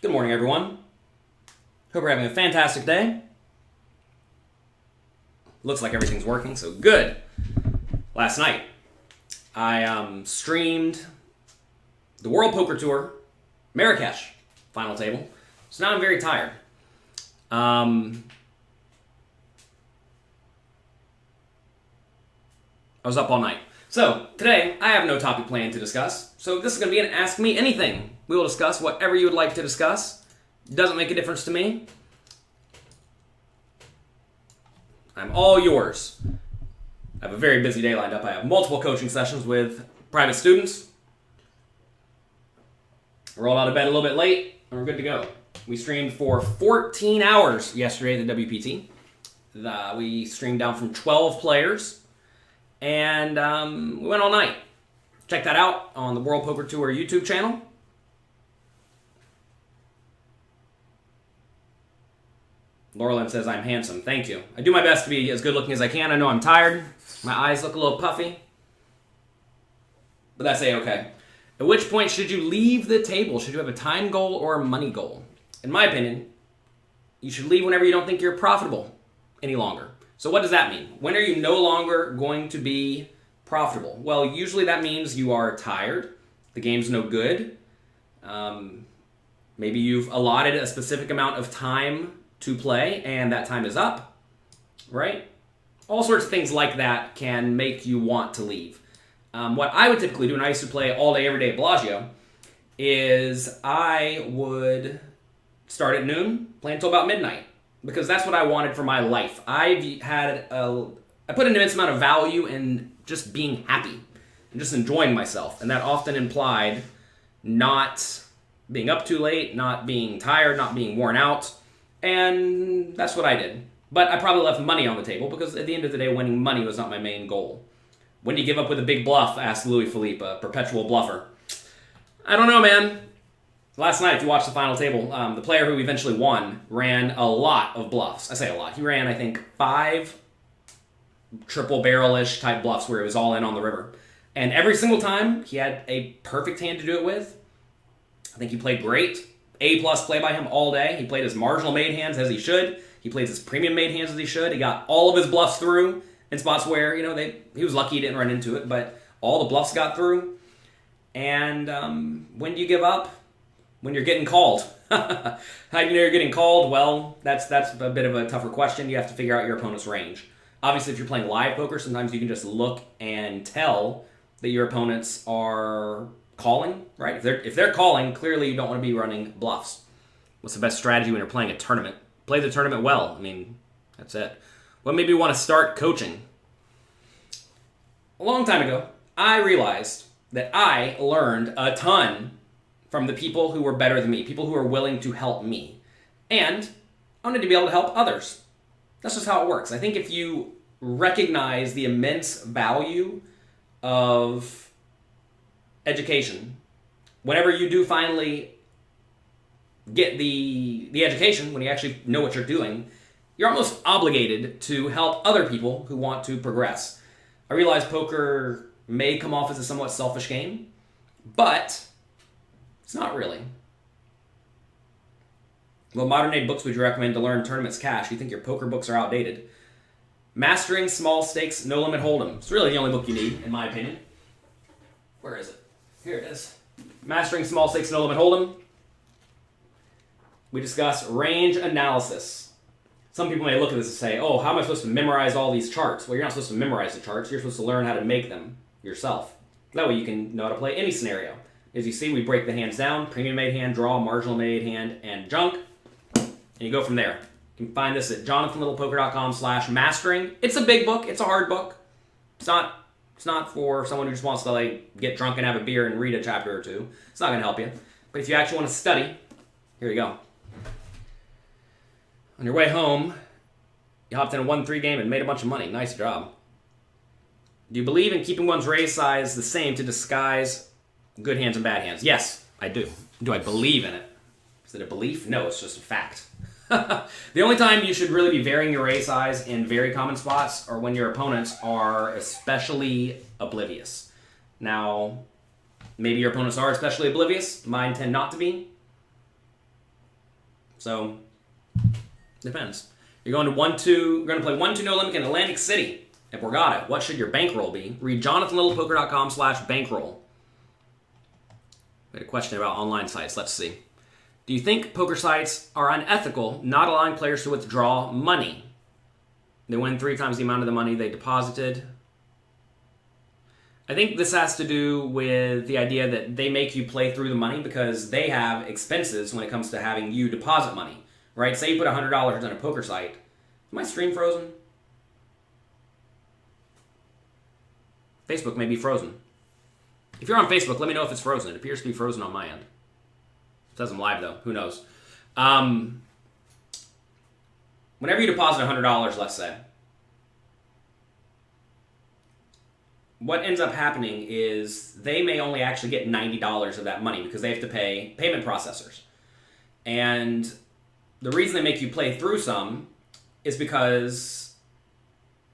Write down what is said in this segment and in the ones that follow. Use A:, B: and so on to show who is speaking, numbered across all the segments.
A: Good morning, everyone. Hope we're having a fantastic day. Looks like everything's working, so good. Last night, I streamed the World Poker Tour Marrakesh final table, so now I'm very tired. I was up all night. So, today, I have no topic planned to discuss, so this is going to be an Ask Me Anything. We will discuss whatever you would like to discuss. Doesn't make a difference to me. I'm all yours. I have a very busy day lined up. I have multiple coaching sessions with private students. I rolled out of bed a little bit late, and we're good to go. We streamed for 14 hours yesterday at the WPT. We streamed down from 12 players, and we went all night. Check that out on the World Poker Tour YouTube channel. Laurelyn says, I'm handsome. Thank you. I do my best to be as good looking as I can. I know I'm tired. My eyes look a little puffy. But that's A-okay. At which point should you leave the table? Should you have a time goal or a money goal? In my opinion, you should leave whenever you don't think you're profitable any longer. So what does that mean? When are you no longer going to be profitable? Well, usually that means you are tired. The game's no good. Maybe you've allotted a specific amount of time to play, and that time is up, right? All sorts of things like that can make you want to leave. What I would typically do, and I used to play all day, every day at Bellagio, is I would start at noon, play until about midnight, because that's what I wanted for my life. I put an immense amount of value in just being happy and just enjoying myself, and that often implied not being up too late, not being tired, not being worn out. And that's what I did. But I probably left money on the table because at the end of the day, winning money was not my main goal. When do you give up with a big bluff? Asked Louis Philippe, a perpetual bluffer. I don't know, man. Last night, if you watched the final table, the player who eventually won ran a lot of bluffs. I say a lot. He ran, I think, 5 triple barrel-ish type bluffs where it was all in on the river. And every single time, he had a perfect hand to do it with. I think he played great. A-plus play by him all day. He played his marginal made hands as he should. He played his premium made hands as he should. He got all of his bluffs through in spots where, he was lucky he didn't run into it, but all the bluffs got through. And when do you give up? When you're getting called. How do you know you're getting called? Well, that's a bit of a tougher question. You have to figure out your opponent's range. Obviously, if you're playing live poker, sometimes you can just look and tell that your opponents are calling, right? If they're calling, clearly you don't want to be running bluffs. What's the best strategy when you're playing a tournament? Play the tournament well. I mean, that's it. What made me want to start coaching? A long time ago, I realized that I learned a ton from the people who were better than me, people who were willing to help me. And I wanted to be able to help others. That's just how it works. I think if you recognize the immense value of education, whenever you do finally get the education, when you actually know what you're doing, you're almost obligated to help other people who want to progress. I realize poker may come off as a somewhat selfish game, but it's not really. What modern day books would you recommend to learn tournaments cash? You think your poker books are outdated? Mastering Small Stakes No Limit Hold'em. It's really the only book you need, in my opinion. Where is it? Here it is. Mastering Small Stakes No Limit Hold'em. We discuss range analysis. Some people may look at this and say, oh, how am I supposed to memorize all these charts? Well, you're not supposed to memorize the charts. You're supposed to learn how to make them yourself. That way you can know how to play any scenario. As you see, we break the hands down: premium made hand, draw, marginal made hand, and junk. And you go from there. You can find this at jonathanlittlepoker.com/mastering. It's a big book. It's a hard book. It's not for someone who just wants to get drunk and have a beer and read a chapter or two. It's not going to help you. But if you actually want to study, here you go. On your way home, you hopped in a 1-3 game and made a bunch of money. Nice job. Do you believe in keeping one's raise size the same to disguise good hands and bad hands? Yes, I do. Do I believe in it? Is it a belief? No, it's just a fact. The only time you should really be varying your raise size in very common spots are when your opponents are especially oblivious. Now, maybe your opponents are especially oblivious. Mine tend not to be. So, depends. You're going to play 1-2 no limit in Atlantic City at Borgata. What should your bankroll be? Read jonathanlittlepoker.com/bankroll. We had a question about online sites. Let's see. Do you think poker sites are unethical, not allowing players to withdraw money? They win 3 times the amount of the money they deposited. I think this has to do with the idea that they make you play through the money because they have expenses when it comes to having you deposit money, right? Say you put $100 on a poker site. Is my stream frozen? Facebook may be frozen. If you're on Facebook, let me know if it's frozen. It appears to be frozen on my end. It says I'm live, though. Who knows? Whenever you deposit $100, let's say, what ends up happening is they may only actually get $90 of that money because they have to pay payment processors. And the reason they make you play through some is because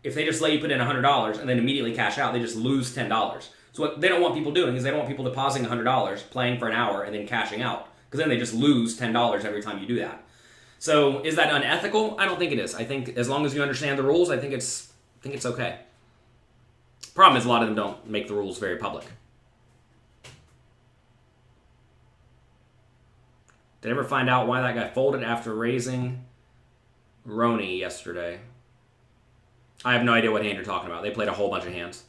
A: if they just let you put in $100 and then immediately cash out, they just lose $10. So what they don't want people doing is they don't want people depositing $100, playing for an hour, and then cashing out. Because then they just lose $10 every time you do that. So is that unethical? I don't think it is. I think as long as you understand the rules, I think it's okay. Problem is a lot of them don't make the rules very public. Did I ever find out why that guy folded after raising Roni yesterday? I have no idea what hand you're talking about. They played a whole bunch of hands.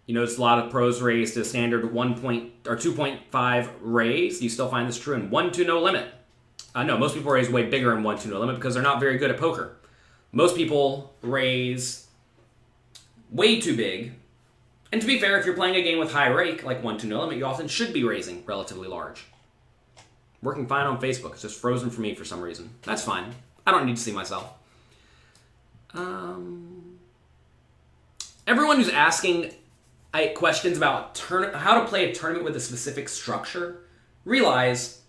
A: You notice a lot of pros raised a standard 2.5 raise. Do you still find this true in 1-2 no limit? No, most people raise way bigger in 1-2 no limit because they're not very good at poker. Most people raise way too big. And to be fair, if you're playing a game with high rake, like 1-2 no limit, you often should be raising relatively large. Working fine on Facebook. It's just frozen for me for some reason. That's fine. I don't need to see myself. Everyone who's asking questions about how to play a tournament with a specific structure, realize,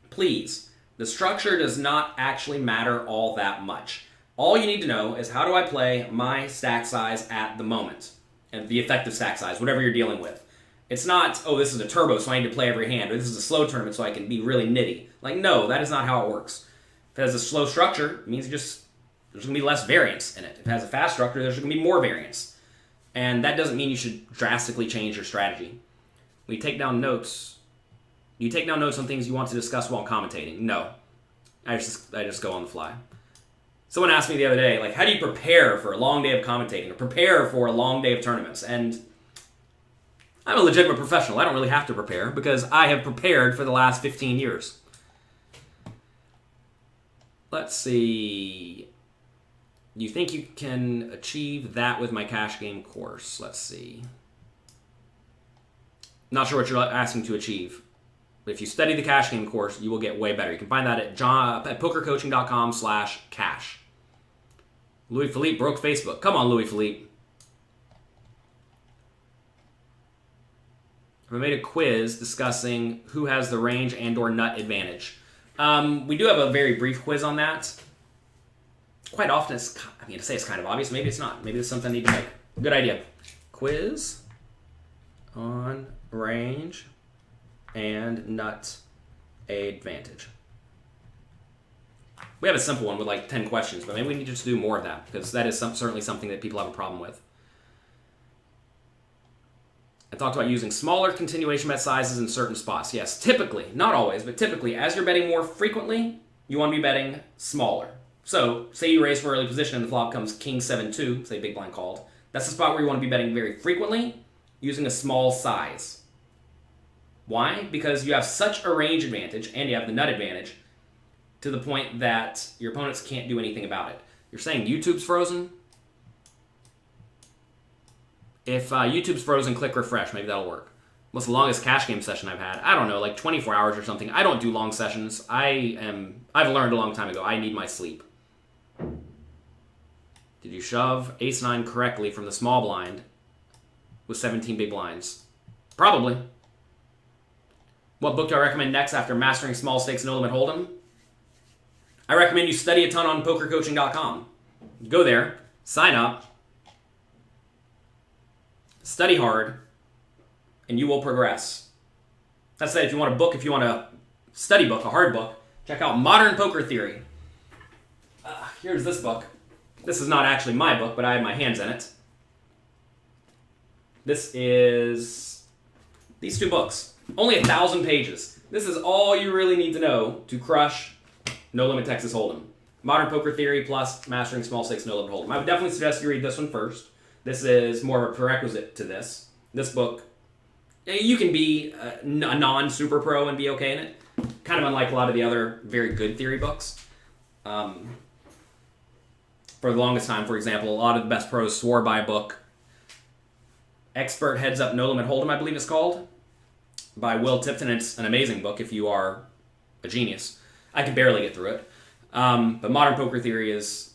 A: please, the structure does not actually matter all that much. All you need to know is how do I play my stack size at the moment, and the effective stack size, whatever you're dealing with. It's not, oh, this is a turbo, so I need to play every hand, or this is a slow tournament, so I can be really nitty. Like, no, that is not how it works. If it has a slow structure, it means there's going to be less variance in it. If it has a fast structure, there's going to be more variance. And that doesn't mean you should drastically change your strategy. When you take down notes, do you take down notes on things you want to discuss while commentating? No. I just go on the fly. Someone asked me the other day, like, how do you prepare for a long day of commentating or prepare for a long day of tournaments? And I'm a legitimate professional. I don't really have to prepare because I have prepared for the last 15 years. Let's see. You think you can achieve that with my cash game course? Let's see. Not sure what you're asking to achieve. But if you study the cash game course, you will get way better. You can find that at pokercoaching.com/cash. Louis Philippe broke Facebook. Come on, Louis Philippe. I made a quiz discussing who has the range and or nut advantage. We do have a very brief quiz on that. Quite often, to say it's kind of obvious. Maybe it's not. Maybe it's something I need to make. Good idea. Quiz on range and nut advantage. We have a simple one with like 10 questions, but maybe we need to just do more of that because that is certainly something that people have a problem with. I talked about using smaller continuation bet sizes in certain spots. Yes, typically, not always, but typically, as you're betting more frequently, you want to be betting smaller. So, say you raise for early position and the flop comes king 7-2, say big blind called. That's the spot where you want to be betting very frequently using a small size. Why? Because you have such a range advantage and you have the nut advantage to the point that your opponents can't do anything about it. You're saying YouTube's frozen? If YouTube's frozen, click refresh. Maybe that'll work. What's the longest cash game session I've had? I don't know, like 24 hours or something. I don't do long sessions. I've learned a long time ago. I need my sleep. Did you shove ace-9 correctly from the small blind with 17 big blinds? Probably. What book do I recommend next after mastering small stakes no limit hold'em? I recommend you study a ton on pokercoaching.com. Go there, sign up, study hard, and you will progress. That's it. If you want a book, if you want to study book, a hard book, check out Modern Poker Theory. Here's this book. This is not actually my book, but I have my hands in it. This is these two books. Only 1,000 pages. This is all you really need to know to crush No Limit Texas Hold'em. Modern Poker Theory plus Mastering Small Stakes No Limit Hold'em. I would definitely suggest you read this one first. This is more of a prerequisite to this. This book, you can be a non-super pro and be okay in it. Kind of unlike a lot of the other very good theory books. For the longest time, for example, a lot of the best pros swore by a book, Expert Heads Up No Limit Hold'em, I believe it's called, by Will Tipton. It's an amazing book if you are a genius. I could barely get through it. But Modern Poker Theory is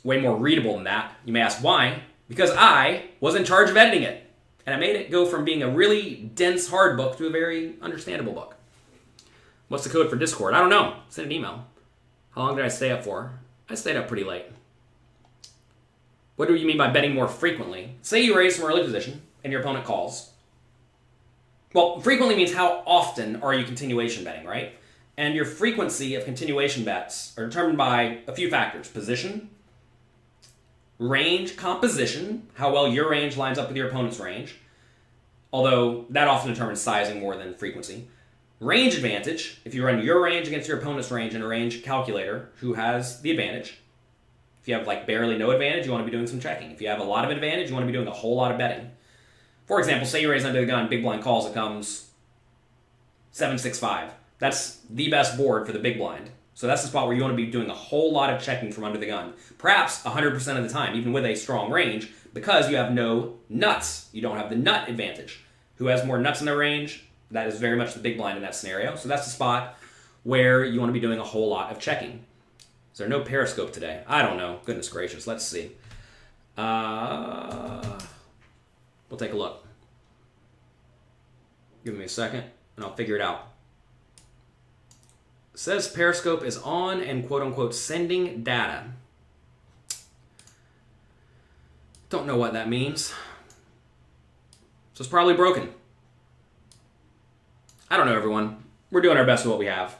A: way more readable than that. You may ask why? Because I was in charge of editing it. And I made it go from being a really dense, hard book to a very understandable book. What's the code for Discord? I don't know. Send an email. How long did I stay up for? I stayed up pretty late. What do you mean by betting more frequently? Say you raise from early position and your opponent calls. Well, frequently means how often are you continuation betting, right? And your frequency of continuation bets are determined by a few factors. Position, range composition, how well your range lines up with your opponent's range, although that often determines sizing more than frequency. Range advantage, if you run your range against your opponent's range in a range calculator, who has the advantage? If you have like barely no advantage, you want to be doing some checking. If you have a lot of advantage, you want to be doing a whole lot of betting. For example, say you raise under the gun, big blind calls, it comes 7-6-5. That's the best board for the big blind. So that's the spot where you want to be doing a whole lot of checking from under the gun. Perhaps 100% of the time, even with a strong range, because you have no nuts. You don't have the nut advantage. Who has more nuts in their range? That is very much the big blind in that scenario. So that's the spot where you want to be doing a whole lot of checking. Is there no Periscope today? I don't know. Goodness gracious. Let's see. We'll take a look. Give me a second, and I'll figure it out. It says Periscope is on and quote-unquote sending data. Don't know what that means. So it's probably broken. I don't know, everyone. We're doing our best with what we have.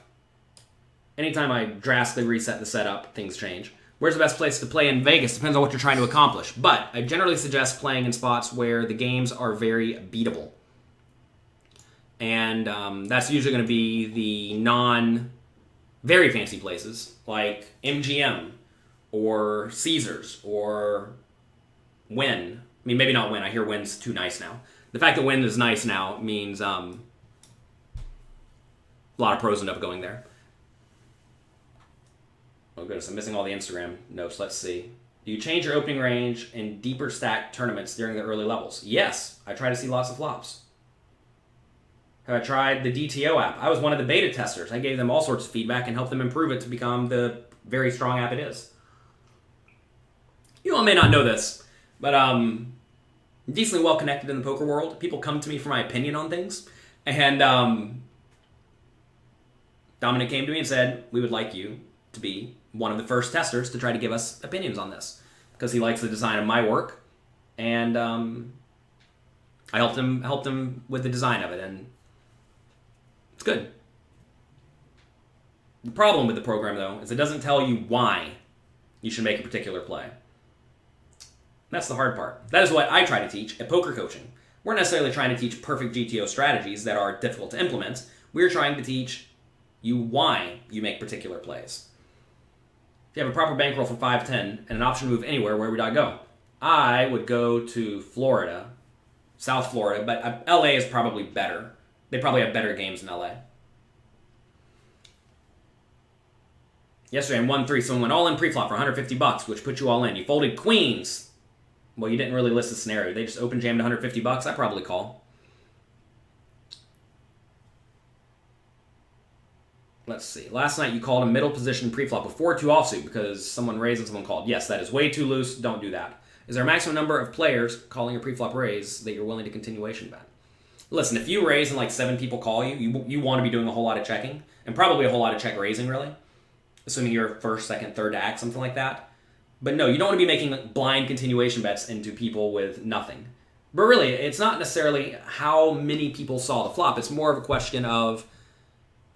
A: Anytime I drastically reset the setup, things change. Where's the best place to play in Vegas? Depends on what you're trying to accomplish. But I generally suggest playing in spots where the games are very beatable. And that's usually going to be the non-very fancy places, like MGM or Caesars or Wynn. I mean, maybe not Wynn. I hear Wynn's too nice now. The fact that Wynn is nice now means a lot of pros end up going there. Oh goodness, I'm missing all the Instagram notes. Let's see. Do you change your opening range in deeper stack tournaments during the early levels? Yes. I try to see lots of flops. Have I tried the DTO app? I was one of the beta testers. I gave them all sorts of feedback and helped them improve it to become the very strong app it is. You all may not know this, but I'm decently well connected in the poker world. People come to me for my opinion on things. And Dominic came to me and said, we would like you to be one of the first testers to try to give us opinions on this, because he likes the design of my work, and I helped him with the design of it, and it's good. The problem with the program, though, is it doesn't tell you why you should make a particular play. That's the hard part. That is what I try to teach at poker coaching. We're not necessarily trying to teach perfect GTO strategies that are difficult to implement. We're trying to teach you why you make particular plays. If you have a proper bankroll for 5-10 and an option to move anywhere, where would I go? I would go to Florida, South Florida, but LA is probably better. They probably have better games in LA. Yesterday in 1-3, someone went all in preflop for $150, which put you all in. You folded queens. Well, you didn't really list the scenario. They just open jammed $150. I probably call. Let's see. Last night you called a middle position preflop with 4-2 offsuit because someone raised and someone called. Yes, that is way too loose. Don't do that. Is there a maximum number of players calling a preflop raise that you're willing to continuation bet? Listen, if you raise and like 7 people call you, you want to be doing a whole lot of checking, and probably a whole lot of check raising, really. Assuming you're first, second, third to act, something like that. But no, you don't want to be making blind continuation bets into people with nothing. But really, it's not necessarily how many people saw the flop. It's more of a question of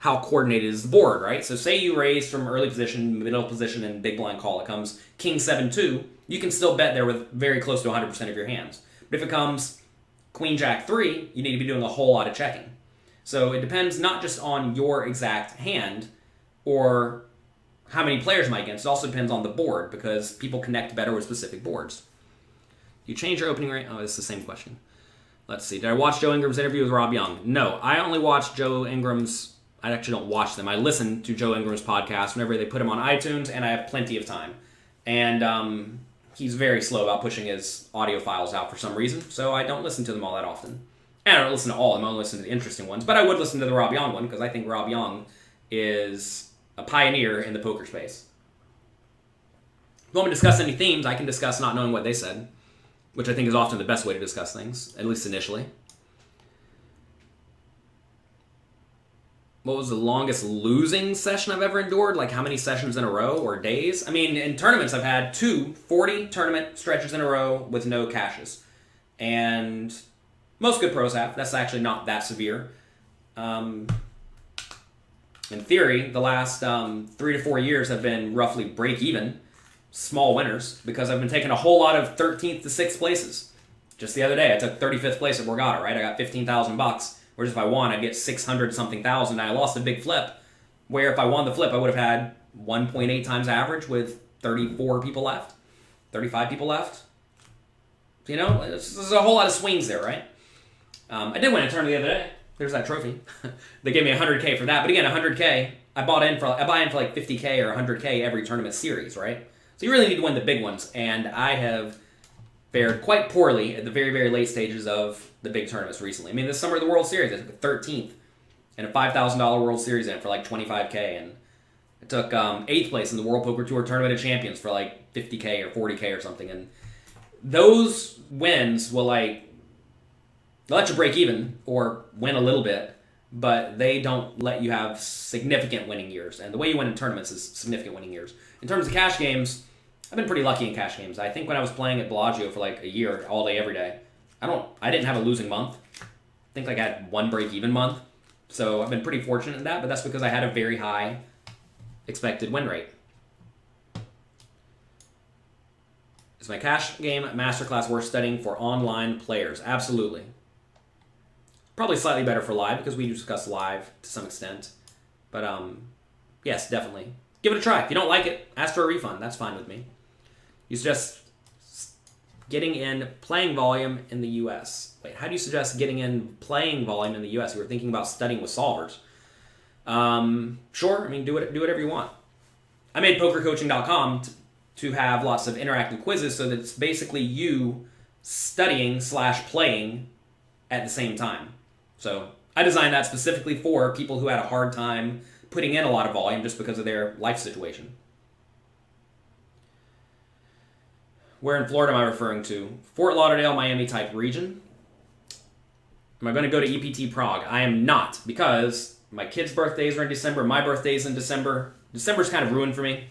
A: how coordinated is the board, right? So say you raise from early position, middle position, and big blind call. It comes king 7-2. You can still bet there with very close to 100% of your hands. But if it comes queen jack 3, you need to be doing a whole lot of checking. So it depends not just on your exact hand or how many players am I against. It also depends on the board because people connect better with specific boards. You change your opening rate? Oh, it's the same question. Let's see. Did I watch Joe Ingram's interview with Rob Young? No, I only watched Joe Ingram's. I actually don't watch them. I listen to Joe Ingram's podcast whenever they put him on iTunes, and I have plenty of time. And he's very slow about pushing his audio files out for some reason, so I don't listen to them all that often. And I don't listen to all of them. I only listen to the interesting ones. But I would listen to the Rob Young one because I think Rob Young is a pioneer in the poker space. If you want me to discuss any themes, I can discuss not knowing what they said, which I think is often the best way to discuss things, at least initially. What was the longest losing session I've ever endured? Like how many sessions in a row or days? I mean, in tournaments, I've had 2 40 tournament stretches in a row with no cashes. And most good pros have. That's actually not that severe. In theory, the last 3 to 4 years have been roughly break even, small winners, because I've been taking a whole lot of 13th to 6th places. Just the other day, I took 35th place at Borgata, right? I got $15,000. Whereas if I won, I'd get 600-something thousand. I lost a big flip, where if I won the flip, I would have had 1.8 times average with 34 people left, 35 people left. You know, there's a whole lot of swings there, right? I did win a tournament the other day. There's that trophy. They gave me $100K for that. But again, $100K, I buy in for like $50K or $100K every tournament series, right? So you really need to win the big ones. And I have fared quite poorly at the very, very late stages of the big tournaments recently. I mean, this summer of the World Series, I took 13th and a $5,000 World Series in for like $25K. And I took 8th place in the World Poker Tour Tournament of Champions for like $50K or $40K or something. And those wins will they'll let you break even or win a little bit, but they don't let you have significant winning years. And the way you win in tournaments is significant winning years. In terms of cash games, I've been pretty lucky in cash games. I think when I was playing at Bellagio for like a year, all day, every day, I didn't have a losing month. I think I had 1 break-even month. So I've been pretty fortunate in that, but that's because I had a very high expected win rate. Is my cash game masterclass worth studying for online players? Absolutely. Probably slightly better for live because we discuss live to some extent. But yes, definitely. Give it a try. If you don't like it, ask for a refund. That's fine with me. You suggest getting in playing volume in the U.S. Wait, how do you suggest getting in playing volume in the U.S.? You were thinking about studying with solvers. Sure. I mean, do whatever you want. I made pokercoaching.com to have lots of interactive quizzes so that it's basically you studying/playing at the same time. So I designed that specifically for people who had a hard time putting in a lot of volume just because of their life situation. Where in Florida am I referring to? Fort Lauderdale, Miami type region. Am I going to go to EPT Prague? I am not, because my kids' birthdays are in December, my birthday's in December. December's kind of ruined for me.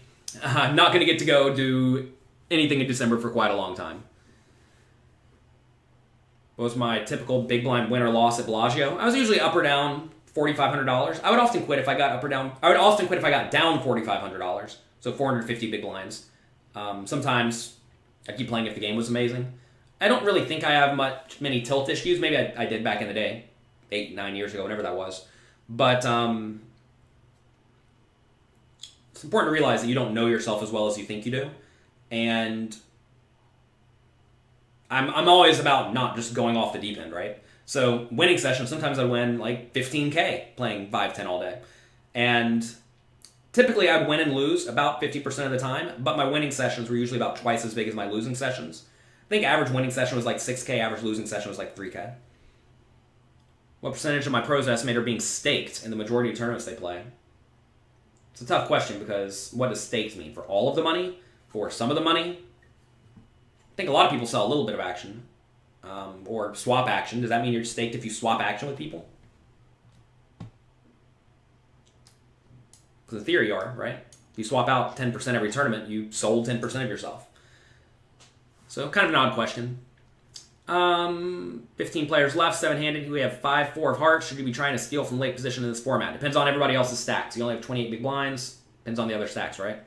A: I'm not going to get to go do anything in December for quite a long time. What was my typical big blind win or loss at Bellagio? I was usually up or down $4,500. I would often quit if I got up or down. I would often quit if I got down $4,500. So 450 big blinds. Sometimes I keep playing if the game was amazing. I don't really think I have many tilt issues. Maybe I did back in the day, 8-9 years ago, whenever that was. But it's important to realize that you don't know yourself as well as you think you do. And I'm always about not just going off the deep end, right? So winning sessions, sometimes I win like 15K playing 5-10 all day. And typically I'd win and lose about 50% of the time, but my winning sessions were usually about twice as big as my losing sessions. I think average winning session was like 6K, average losing session was like 3K. What percentage of my pros Estimator are being staked in the majority of tournaments they play? It's a tough question because what does staked mean? For all of the money? For some of the money? I think a lot of people sell a little bit of action. Or swap action. Does that mean you're staked if you swap action with people? Because in theory you are, right? If you swap out 10% every tournament, you sold 10% of yourself. So kind of an odd question. 15 players left, 7-handed. We have 5-4 of hearts. Should you be trying to steal from late position in this format? Depends on everybody else's stacks. You only have 28 big blinds. Depends on the other stacks, right?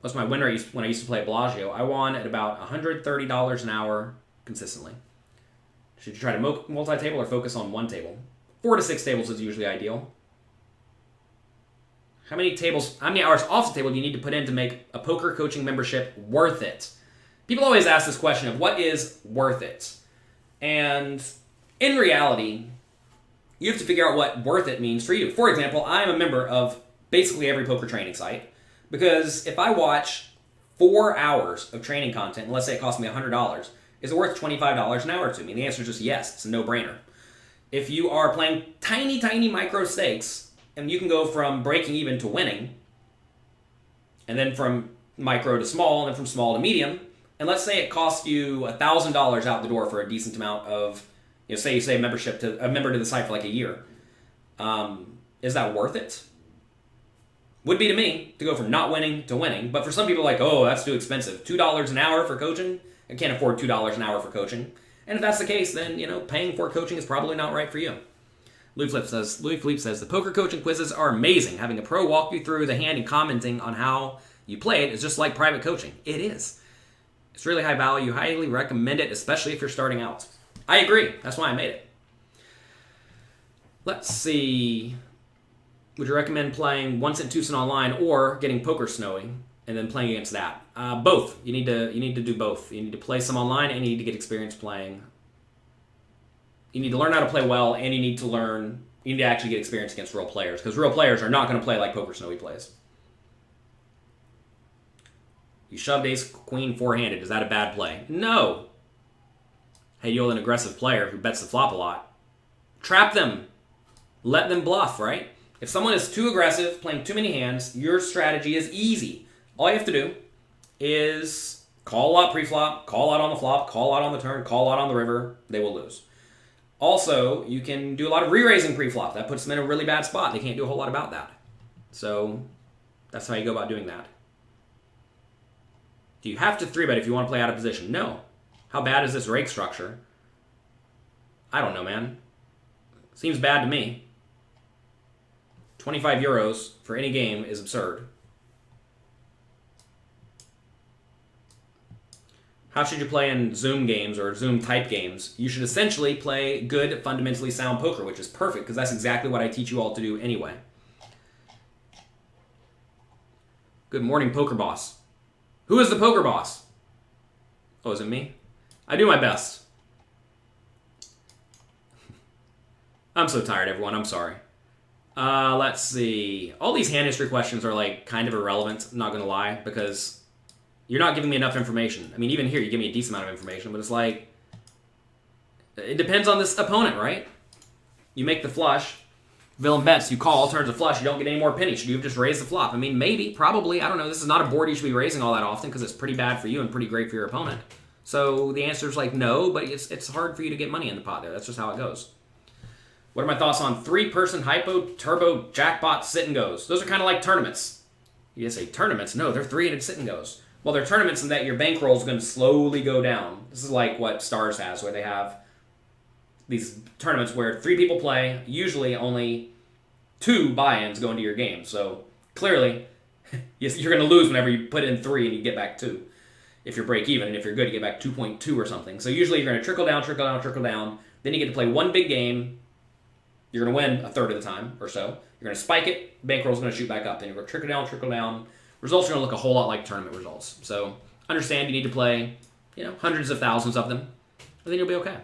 A: What's my win rate when I used to play at Bellagio? I won at about $130 an hour consistently. Should you try to multi-table or focus on one table? 4 to 6 tables is usually ideal. How many hours off the table do you need to put in to make a poker coaching membership worth it? People always ask this question of what is worth it? And in reality, you have to figure out what worth it means for you. For example, I'm a member of basically every poker training site because if I watch 4 hours of training content, and let's say it costs me $100, is it worth $25 an hour to me? And the answer is just yes. It's a no-brainer. If you are playing tiny, tiny micro stakes, and you can go from breaking even to winning, and then from micro to small, and then from small to medium, and let's say it costs you $1,000 out the door for a decent amount of, say you say a member to the site for like a year. Is that worth it? Would be to me to go from not winning to winning, but for some people like, oh, that's too expensive. $2 an hour for coaching? I can't afford $2 an hour for coaching. And if that's the case, then paying for coaching is probably not right for you. Louis Philippe says the poker coaching quizzes are amazing. Having a pro walk you through the hand and commenting on how you play it is just like private coaching. It is. It's really high value. Highly recommend it, especially if you're starting out. I agree. That's why I made it. Let's see. Would you recommend playing 1 cent 2 cent online or getting Poker Snowy and then playing against that? Both. You need to do both. You need to play some online and you need to get experience playing. You need to learn how to play well and you need to actually get experience against real players because real players are not going to play like Poker Snowy plays. You shoved ace queen 4-handed. Is that a bad play? No. Hey, you're an aggressive player who bets the flop a lot. Trap them. Let them bluff, right? If someone is too aggressive, playing too many hands, your strategy is easy. All you have to do is call out pre-flop, call out on the flop, call out on the turn, call out on the river. They will lose. Also, you can do a lot of re-raising pre-flop. That puts them in a really bad spot. They can't do a whole lot about that. So that's how you go about doing that. Do you have to 3-bet if you want to play out of position? No. How bad is this rake structure? I don't know, man. Seems bad to me. 25 euros for any game is absurd. How should you play in Zoom games or Zoom type games? You should essentially play good, fundamentally sound poker, which is perfect because that's exactly what I teach you all to do anyway. Good morning, Poker Boss. Who is the Poker Boss? Oh, is it me? I do my best. I'm so tired, everyone. I'm sorry. Let's see. All these hand history questions are like kind of irrelevant, I'm not going to lie, because you're not giving me enough information. I mean, even here, you give me a decent amount of information, but it's like, it depends on this opponent, right? You make the flush. Villain bets, you call, turns a flush, you don't get any more pennies. Should you have just raised the flop? I mean, maybe, probably, I don't know. This is not a board you should be raising all that often because it's pretty bad for you and pretty great for your opponent. So the answer is like no, but it's hard for you to get money in the pot there. That's just how it goes. What are my thoughts on 3-person hypo, turbo, jackpot, sit and goes? Those are kind of like tournaments. You say tournaments? No, they're 3-handed sit and goes. Well, they're tournaments in that your bankroll is going to slowly go down. This is like what Stars has, where they have these tournaments where 3 people play, usually only 2 buy-ins go into your game. So clearly, you're going to lose whenever you put in 3 and you get back 2. If you're break even, and if you're good, you get back 2.2 or something. So usually you're going to trickle down, trickle down, trickle down. Then you get to play one big game. You're going to win a third of the time or so. You're going to spike it. Bankroll's going to shoot back up. Then you're going to trickle down, trickle down. Results are going to look a whole lot like tournament results. So understand you need to play, hundreds of thousands of them, and then you'll be okay.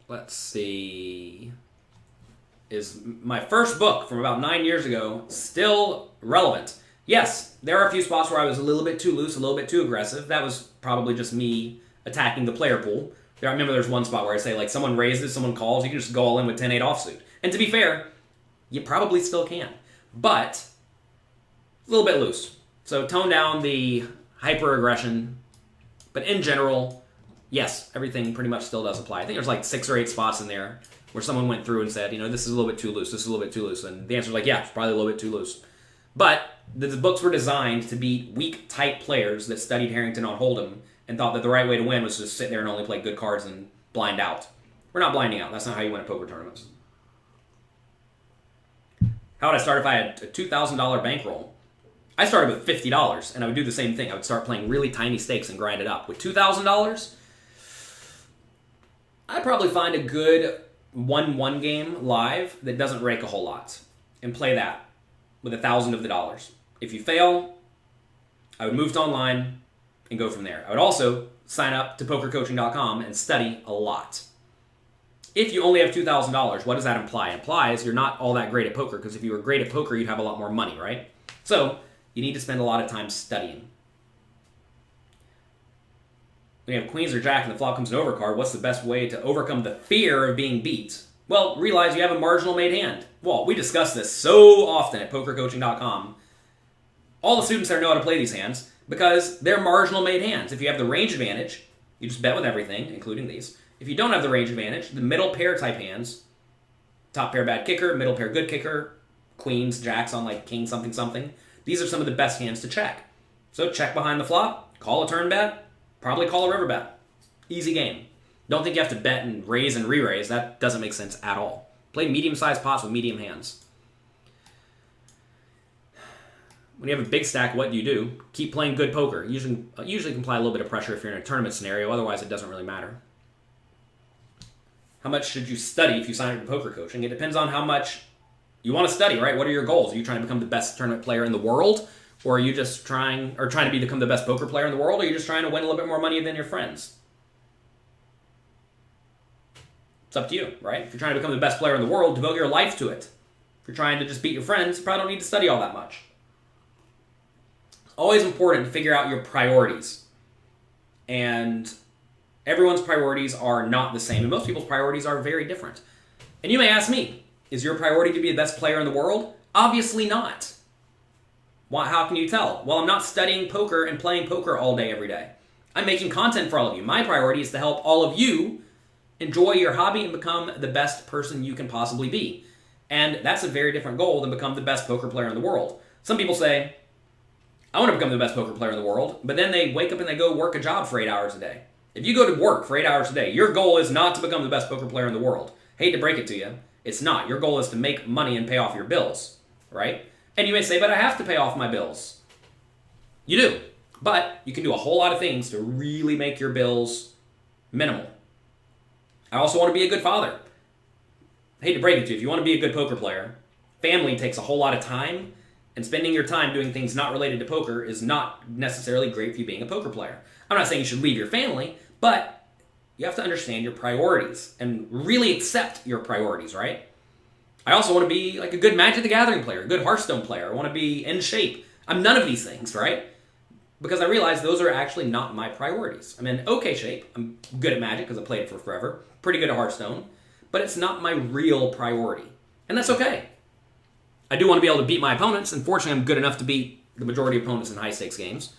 A: Let's see. Is my first book from about 9 years ago still relevant? Yes, there are a few spots where I was a little bit too loose, a little bit too aggressive. That was probably just me attacking the player pool. I remember there's one spot where I say, like, someone raises, someone calls, you can just go all in with 10-8 offsuit. And to be fair, you probably still can. But, a little bit loose. So tone down the hyper-aggression. But in general, yes, everything pretty much still does apply. I think there's like 6 or 8 spots in there where someone went through and said, this is a little bit too loose, this is a little bit too loose. And the answer is like, yeah, it's probably a little bit too loose. But the books were designed to beat weak, tight players that studied Harrington on Hold'em and thought that the right way to win was to just sit there and only play good cards and blind out. We're not blinding out. That's not how you win at poker tournaments. How would I start if I had a $2,000 bankroll? I started with $50, and I would do the same thing. I would start playing really tiny stakes and grind it up. With $2,000, I'd probably find a good 1-1 game live that doesn't rake a whole lot and play that with $1,000 of the dollars. If you fail, I would move to online and go from there. I would also sign up to pokercoaching.com and study a lot. If you only have $2,000, what does that imply? It implies you're not all that great at poker, because if you were great at poker, you'd have a lot more money, right? So you need to spend a lot of time studying. When you have queens or jack and the flop comes an overcard, what's the best way to overcome the fear of being beat? Well, realize you have a marginal made hand. Well, we discuss this so often at pokercoaching.com. All the students there know how to play these hands because they're marginal made hands. If you have the range advantage, you just bet with everything, including these. If you don't have the range advantage, the middle pair type hands, top pair bad kicker, middle pair good kicker, queens, jacks on like king something something, these are some of the best hands to check. So check behind the flop, call a turn bet, probably call a river bet. Easy game. Don't think you have to bet and raise and re-raise. That doesn't make sense at all. Play medium-sized pots with medium hands. When you have a big stack, what do you do? Keep playing good poker. Usually can apply a little bit of pressure if you're in a tournament scenario. Otherwise, it doesn't really matter. How much should you study if you sign up for poker coaching? It depends on how much you want to study, right? What are your goals? Are you trying to become the best tournament player in the world? Or are you just trying to become the best poker player in the world? Or are you just trying to win a little bit more money than your friends? It's up to you, right? If you're trying to become the best player in the world, devote your life to it. If you're trying to just beat your friends, you probably don't need to study all that much. It's always important to figure out your priorities. And everyone's priorities are not the same, and most people's priorities are very different. And you may ask me, is your priority to be the best player in the world? Obviously not. Why, how can you tell? Well, I'm not studying poker and playing poker all day, every day. I'm making content for all of you. My priority is to help all of you enjoy your hobby and become the best person you can possibly be. And that's a very different goal than become the best poker player in the world. Some people say, I want to become the best poker player in the world, but then they wake up and they go work a job for 8 hours a day. If you go to work for 8 hours a day, your goal is not to become the best poker player in the world. Hate to break it to you, it's not. Your goal is to make money and pay off your bills, right? And you may say, but I have to pay off my bills. You do, but you can do a whole lot of things to really make your bills minimal. I also want to be a good father. Hate to break it to you, if you want to be a good poker player, family takes a whole lot of time, and spending your time doing things not related to poker is not necessarily great for you being a poker player. I'm not saying you should leave your family, but you have to understand your priorities and really accept your priorities, right? I also want to be like a good Magic the Gathering player, a good Hearthstone player. I want to be in shape. I'm none of these things, right? Because I realize those are actually not my priorities. I'm in okay shape. I'm good at Magic because I played it for forever. Pretty good at Hearthstone. But it's not my real priority. And that's okay. I do want to be able to beat my opponents, and fortunately I'm good enough to beat the majority of opponents in high-stakes games.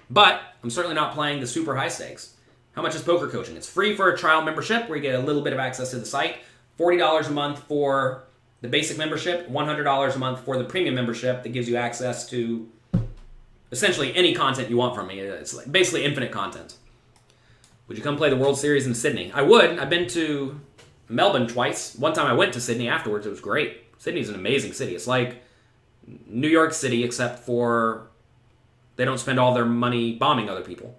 A: But I'm certainly not playing the super high stakes. How much is poker coaching? It's free for a trial membership where you get a little bit of access to the site. $40 a month for the basic membership, $100 a month for the premium membership that gives you access to essentially any content you want from me. It's like basically infinite content. Would you come play the World Series in Sydney? I would. I've been to Melbourne twice. One time I went to Sydney afterwards. It was great. Sydney's an amazing city. It's like New York City, except for they don't spend all their money bombing other people.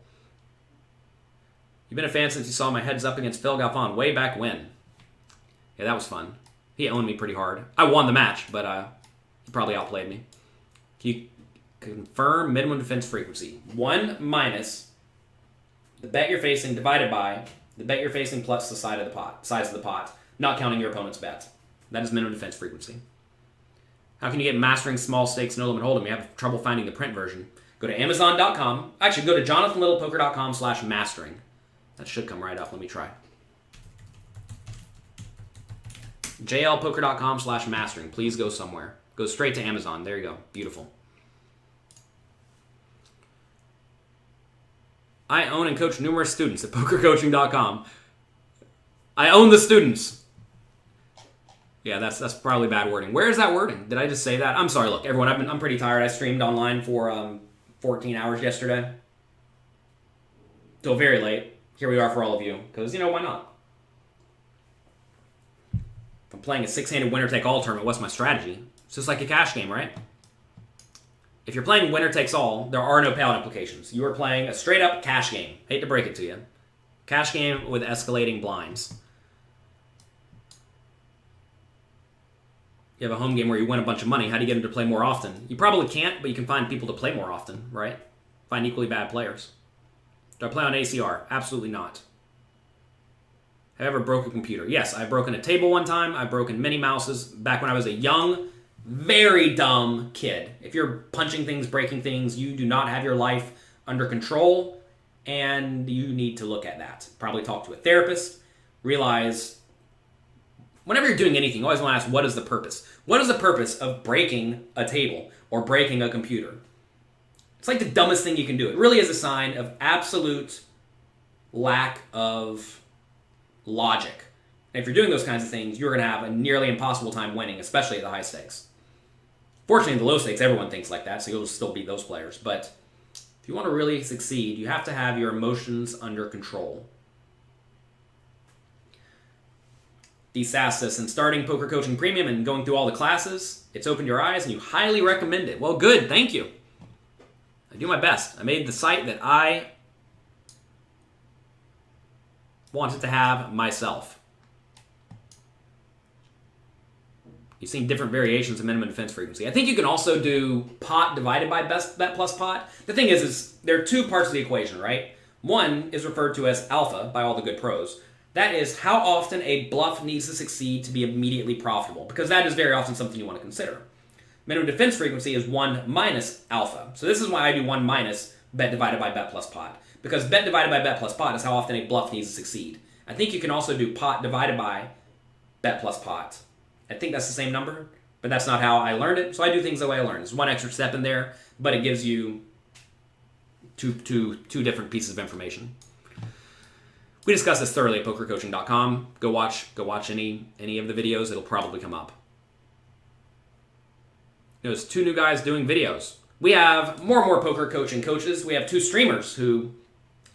A: You've been a fan since you saw my heads up against Phil Galfond way back when. Yeah, that was fun. He owned me pretty hard. I won the match, but he probably outplayed me. Can you confirm minimum defense frequency? 1 minus the bet you're facing divided by the bet you're facing plus the size of the pot, not counting your opponent's bet. That is minimum defense frequency. How can you get Mastering Small Stakes No Limit Hold'em? You have trouble finding the print version. Go to Amazon.com. Actually, go to JonathanLittlePoker.com/mastering. That should come right up. Let me try. JLPoker.com/mastering. Please go somewhere. Go straight to Amazon. There you go. Beautiful. I own and coach numerous students at PokerCoaching.com. I own the students. Yeah, that's probably bad wording. Where is that wording? Did I just say that? I'm sorry. Look, everyone, I'm pretty tired. I streamed online for 14 hours yesterday. Till very late. Here we are for all of you. Because, why not? If I'm playing a 6-handed winner-take-all tournament, what's my strategy? It's just like a cash game, right? If you're playing winner-takes-all, there are no payout implications. You are playing a straight-up cash game. Hate to break it to you. Cash game with escalating blinds. You have a home game where you win a bunch of money. How do you get them to play more often? You probably can't, but you can find people to play more often, right? Find equally bad players. Do I play on ACR? Absolutely not. Have I ever broke a computer? Yes, I've broken a table one time. I've broken many mouses back when I was a young, very dumb kid. If you're punching things, breaking things, you do not have your life under control, and you need to look at that. Probably talk to a therapist. Realize, whenever you're doing anything, you always want to ask, what is the purpose? What is the purpose of breaking a table or breaking a computer? It's like the dumbest thing you can do. It really is a sign of absolute lack of logic. And if you're doing those kinds of things, you're going to have a nearly impossible time winning, especially at the high stakes. Fortunately, in the low stakes, everyone thinks like that, so you'll still beat those players. But if you want to really succeed, you have to have your emotions under control. DSAS says, since starting Poker Coaching Premium and going through all the classes, it's opened your eyes and you highly recommend it. Well, good. Thank you. I do my best. I made the site that I wanted to have myself. You've seen different variations of minimum defense frequency. I think you can also do pot divided by best bet plus pot. The thing is there are two parts of the equation, right? One is referred to as alpha by all the good pros. That is how often a bluff needs to succeed to be immediately profitable, because that is very often something you want to consider. Minimum defense frequency is 1 minus alpha. So this is why I do 1 minus bet divided by bet plus pot. Because bet divided by bet plus pot is how often a bluff needs to succeed. I think you can also do pot divided by bet plus pot. I think that's the same number, but that's not how I learned it. So I do things the way I learned. There's one extra step in there, but it gives you two different pieces of information. We discussed this thoroughly at pokercoaching.com. Go watch any of the videos. It'll probably come up. There's 2 new guys doing videos. We have more and more poker coaching coaches. We have 2 streamers who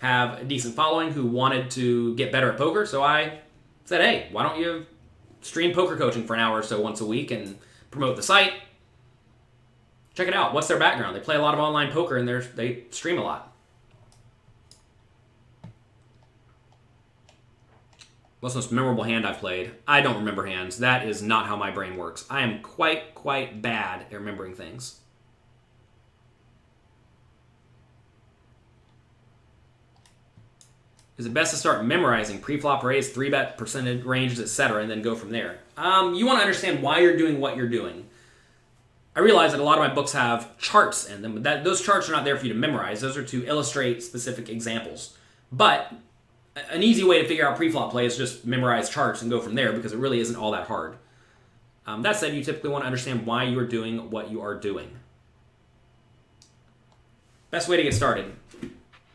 A: have a decent following who wanted to get better at poker. So I said, hey, why don't you stream poker coaching for an hour or so once a week and promote the site? Check it out. What's their background? They play a lot of online poker and they stream a lot. What's the most memorable hand I've played? I don't remember hands. That is not how my brain works. I am quite bad at remembering things. Is it best to start memorizing pre-flop raise, 3-bet percentage ranges, etc., and then go from there? You want to understand why you're doing what you're doing. I realize that a lot of my books have charts in them, but those charts are not there for you to memorize. Those are to illustrate specific examples. But an easy way to figure out pre-flop play is just memorize charts and go from there, because it really isn't all that hard. That said, you typically want to understand why you are doing what you are doing. Best way to get started.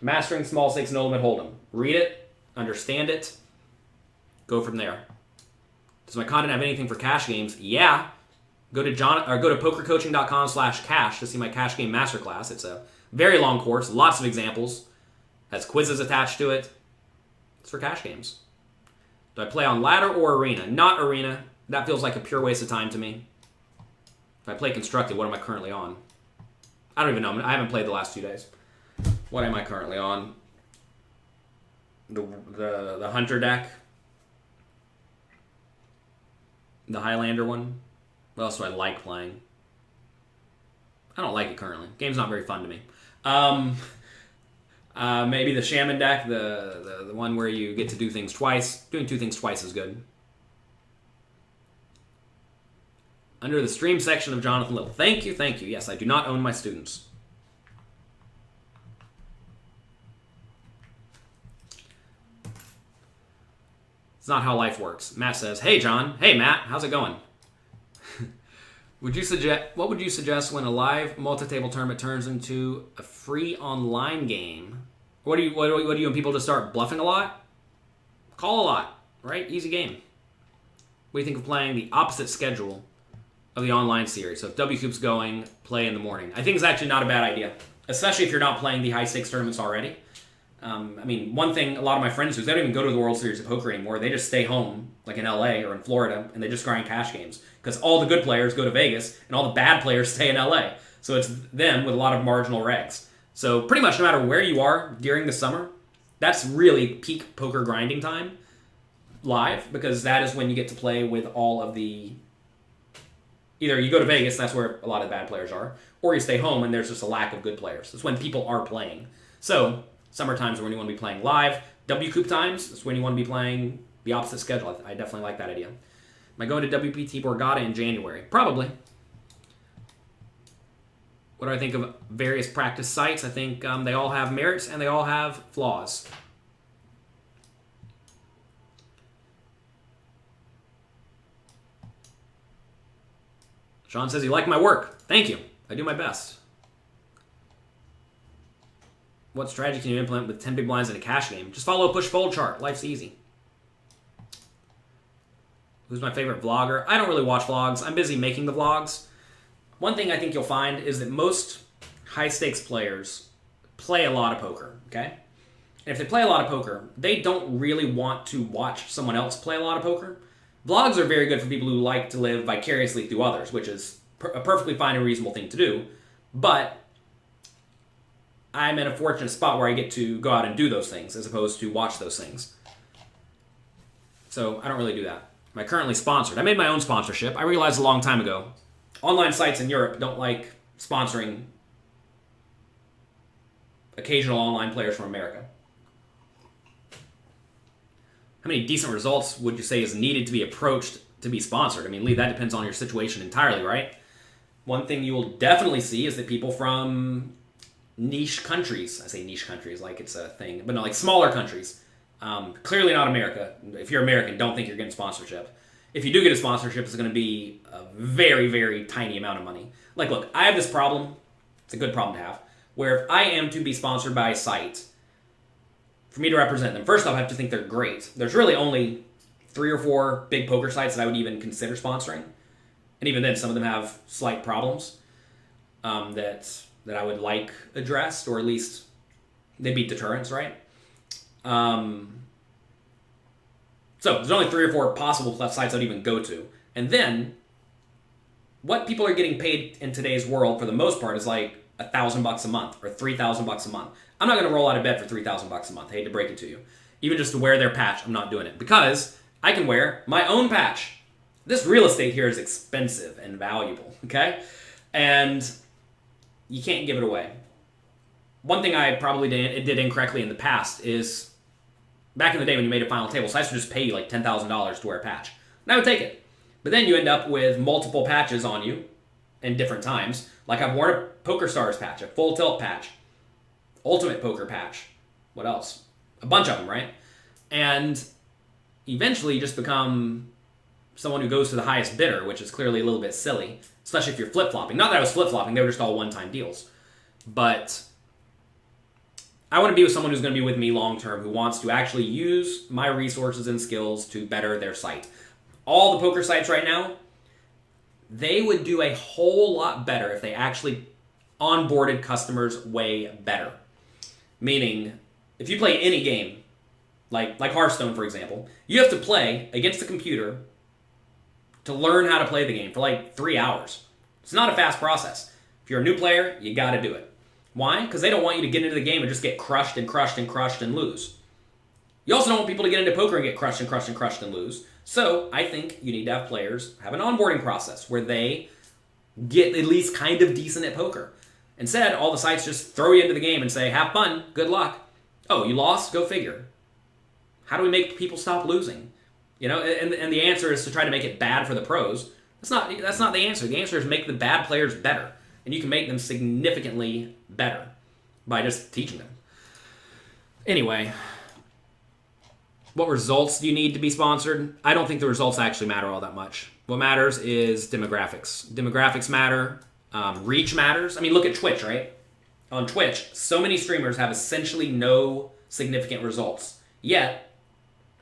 A: Mastering Small Stakes No Limit Hold'em. Read it, understand it, go from there. Does my content have anything for cash games? Yeah. Go to pokercoaching.com/cash to see my cash game masterclass. It's a very long course, lots of examples, has quizzes attached to it. It's for cash games. Do I play on ladder or arena? Not arena. That feels like a pure waste of time to me. If I play constructed, what am I currently on? I don't even know. I haven't played the last 2 days. What am I currently on? The Hunter deck. The Highlander one. What else do I like playing? I don't like it currently. Game's not very fun to me. Maybe the Shaman deck, the one where you get to do things twice. Doing 2 things twice is good. Under the stream section of Jonathan Little. Thank you. Yes, I do not own my students. It's not how life works. Matt says, hey, John. Hey, Matt. How's it going? What would you suggest when a live multi-table tournament turns into a free online game? What do you want people to start bluffing a lot? Call a lot, right? Easy game. What do you think of playing the opposite schedule of the online series? So if WCoop's going, play in the morning. I think it's actually not a bad idea, especially if you're not playing the high-stakes tournaments already. One thing a lot of my friends do is they don't even go to the World Series of Poker anymore. They just stay home, like in LA or in Florida, and they just grind cash games. Because all the good players go to Vegas, and all the bad players stay in LA. So it's them with a lot of marginal regs. So pretty much no matter where you are during the summer, that's really peak poker grinding time live, because that is when you get to play with all of the... Either you go to Vegas, that's where a lot of the bad players are, or you stay home and there's just a lack of good players. That's when people are playing. So summer times are when you want to be playing live. WCoop times is when you want to be playing the opposite schedule. I definitely like that idea. Am I going to WPT Borgata in January? Probably. What do I think of various practice sites? I think they all have merits and they all have flaws. Sean says, you like my work. Thank you. I do my best. What strategy can you implement with 10 big blinds in a cash game? Just follow a push-fold chart. Life's easy. Who's my favorite vlogger? I don't really watch vlogs. I'm busy making the vlogs. One thing I think you'll find is that most high-stakes players play a lot of poker, okay? And if they play a lot of poker, they don't really want to watch someone else play a lot of poker. Vlogs are very good for people who like to live vicariously through others, which is a perfectly fine and reasonable thing to do. But I'm in a fortunate spot where I get to go out and do those things as opposed to watch those things. So I don't really do that. Am I currently sponsored? I made my own sponsorship. I realized a long time ago, online sites in Europe don't like sponsoring occasional online players from America. How many decent results would you say is needed to be approached to be sponsored? I mean, Lee, that depends on your situation entirely, right? One thing you will definitely see is that people from niche countries, I say niche countries like it's a thing, but no, like smaller countries, clearly not America. If you're American, don't think you're getting sponsorship. If you do get a sponsorship, it's going to be a very, very tiny amount of money. Like, look, I have this problem, it's a good problem to have, where if I am to be sponsored by a site, for me to represent them, first off, I have to think they're great. There's really only 3 or 4 big poker sites that I would even consider sponsoring. And even then, some of them have slight problems that I would like addressed, or at least they'd be deterrents, right? So there's only 3 or 4 possible sites I'd even go to. And then, what people are getting paid in today's world, for the most part, is like $1,000 a month or $3,000 a month. I'm not going to roll out of bed for $3,000 a month. I hate to break it to you. Even just to wear their patch, I'm not doing it. Because I can wear my own patch. This real estate here is expensive and valuable, okay? And you can't give it away. One thing I probably did incorrectly in the past is, back in the day when you made a final table, sites would just pay you like $10,000 to wear a patch. And I would take it. But then you end up with multiple patches on you in different times. Like I've worn a Poker Stars patch, a Full Tilt patch, Ultimate Poker patch. What else? A bunch of them, right? And eventually you just become someone who goes to the highest bidder, which is clearly a little bit silly, especially if you're flip-flopping. Not that I was flip-flopping, they were just all one-time deals. But I want to be with someone who's going to be with me long-term, who wants to actually use my resources and skills to better their site. All the poker sites right now, they would do a whole lot better if they actually onboarded customers way better. Meaning, if you play any game, like Hearthstone, for example, you have to play against the computer to learn how to play the game for like 3 hours. It's not a fast process. If you're a new player, you got to do it. Why? Because they don't want you to get into the game and just get crushed and crushed and crushed and lose. You also don't want people to get into poker and get crushed and crushed and crushed and lose. So I think you need to have players have an onboarding process where they get at least kind of decent at poker. Instead, all the sites just throw you into the game and say, have fun, good luck. Oh, you lost? Go figure. How do we make people stop losing? You know, and the answer is to try to make it bad for the pros. That's not the answer. The answer is make the bad players better. And you can make them significantly better by just teaching them. Anyway, what results do you need to be sponsored? I don't think the results actually matter all that much. What matters is demographics. Demographics matter. Reach matters. I mean, look at Twitch, right? On Twitch, so many streamers have essentially no significant results. Yet,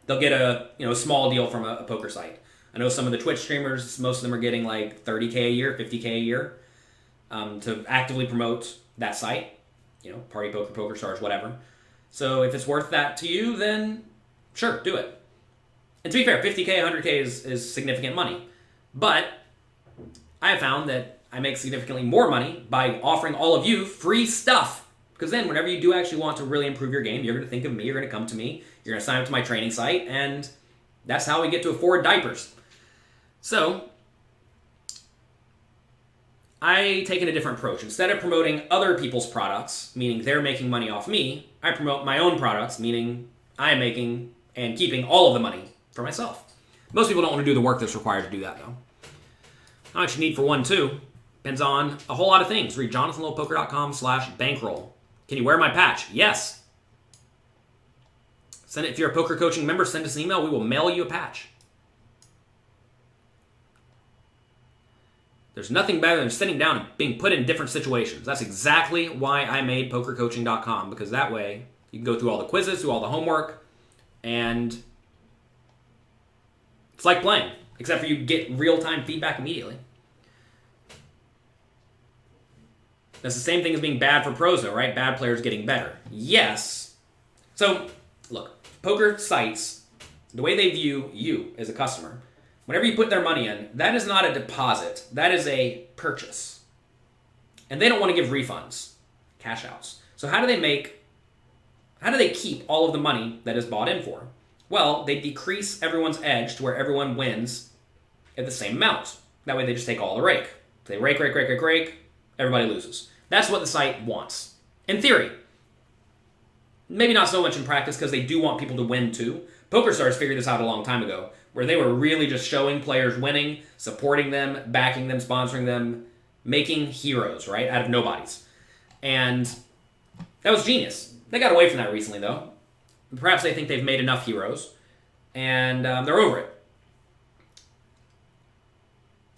A: they'll get a small deal from a poker site. I know some of the Twitch streamers, most of them are getting like 30K a year, 50K a year to actively promote that site. Party Poker, PokerStars, whatever. So if it's worth that to you, then sure, do it. And to be fair, 50K, 100K is significant money. But I have found that I make significantly more money by offering all of you free stuff. Because then whenever you do actually want to really improve your game, you're going to think of me, you're going to come to me, you're going to sign up to my training site, and that's how we get to afford diapers. So I take a different approach. Instead of promoting other people's products, meaning they're making money off me, I promote my own products, meaning I'm making and keeping all of the money for myself. Most people don't want to do the work that's required to do that, though. How much you need for one, too, depends on a whole lot of things. Read jonathanlowpoker.com/bankroll. Can you wear my patch? Yes. Send it. If you're a poker coaching member, send us an email. We will mail you a patch. There's nothing better than sitting down and being put in different situations. That's exactly why I made pokercoaching.com, because that way you can go through all the quizzes, do all the homework, and it's like playing, except for you get real-time feedback immediately. That's the same thing as being bad for pros, though, right? Bad players getting better. Yes. So, look, poker sites, the way they view you as a customer, whenever you put their money in, that is not a deposit. That is a purchase. And they don't want to give refunds, cash outs. So how do they keep all of the money that is bought in for? Well, they decrease everyone's edge to where everyone wins at the same amount. That way they just take all the rake. They rake, everybody loses. That's what the site wants. In theory. Maybe not so much in practice, because they do want people to win too. PokerStars figured this out a long time ago, where they were really just showing players winning, supporting them, backing them, sponsoring them, making heroes, right, out of nobodies. And that was genius. They got away from that recently, though. Perhaps they think they've made enough heroes, and they're over it.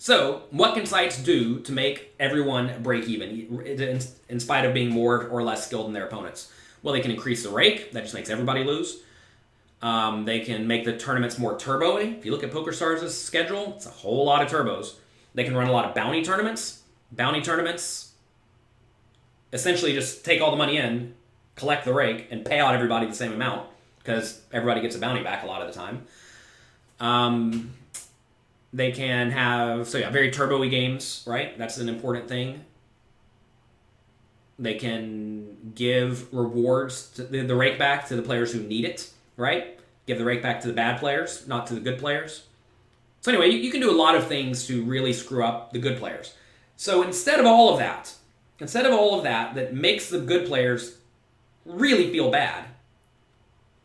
A: So, what can sites do to make everyone break even, in spite of being more or less skilled than their opponents? Well, they can increase the rake. That just makes everybody lose. They can make the tournaments more turbo-y. If you look at PokerStars' schedule, it's a whole lot of turbos. They can run a lot of bounty tournaments. Bounty tournaments essentially just take all the money in, collect the rake, and pay out everybody the same amount, because everybody gets a bounty back a lot of the time. They can have, very turbo-y games, right? That's an important thing. They can give rewards, the rake back to the players who need it, right? Give the rake back to the bad players, not to the good players. So anyway, you can do a lot of things to really screw up the good players. So instead of all of that that makes the good players really feel bad,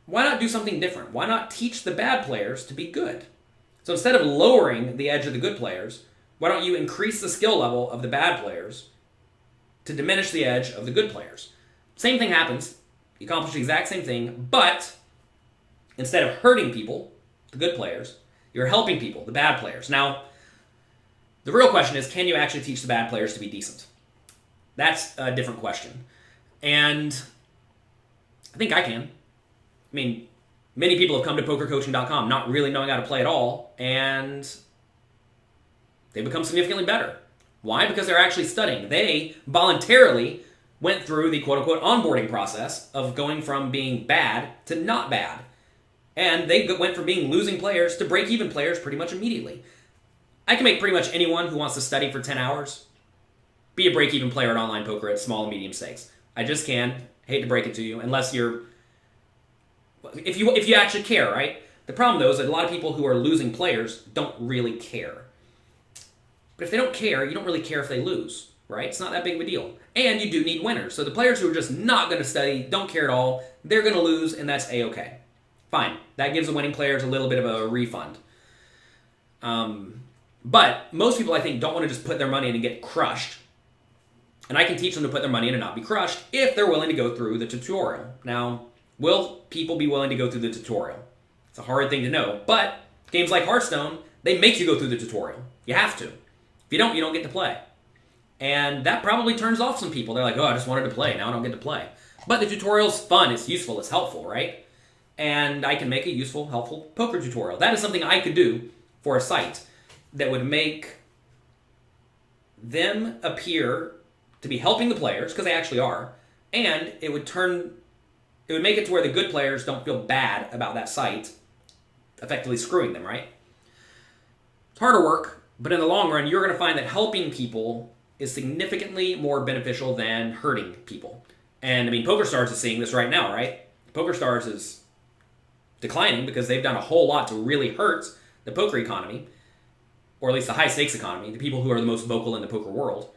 A: why not do something different? Why not teach the bad players to be good? So instead of lowering the edge of the good players, why don't you increase the skill level of the bad players to diminish the edge of the good players? Same thing happens. You accomplish the exact same thing, but instead of hurting people, the good players, you're helping people, the bad players. Now, the real question is, can you actually teach the bad players to be decent? That's a different question. And I think I can. I mean, many people have come to pokercoaching.com not really knowing how to play at all, and they become significantly better. Why? Because they're actually studying. They voluntarily went through the quote-unquote onboarding process of going from being bad to not bad. And they went from being losing players to break-even players pretty much immediately. I can make pretty much anyone who wants to study for 10 hours be a break-even player at online poker at small and medium stakes. I just can. Hate to break it to you, unless you're... If you actually care, right? The problem, though, is that a lot of people who are losing players don't really care. But if they don't care, you don't really care if they lose, right? It's not that big of a deal. And you do need winners. So the players who are just not going to study, don't care at all, they're going to lose, and that's A-okay. Fine. That gives the winning players a little bit of a refund. But most people, I think, don't want to just put their money in and get crushed. And I can teach them to put their money in and not be crushed if they're willing to go through the tutorial. Now, will people be willing to go through the tutorial? It's a hard thing to know. But games like Hearthstone, they make you go through the tutorial. You have to. If you don't get to play. And that probably turns off some people. They're like, oh, I just wanted to play. Now I don't get to play. But the tutorial's fun. It's useful. It's helpful, right? And I can make a useful, helpful poker tutorial. That is something I could do for a site that would make them appear to be helping the players, because they actually are, and it would make it to where the good players don't feel bad about that site effectively screwing them, right? It's harder work, but in the long run, you're going to find that helping people is significantly more beneficial than hurting people. And I mean, PokerStars is seeing this right now, right? PokerStars is declining because they've done a whole lot to really hurt the poker economy, or at least the high stakes economy, the people who are the most vocal in the poker world.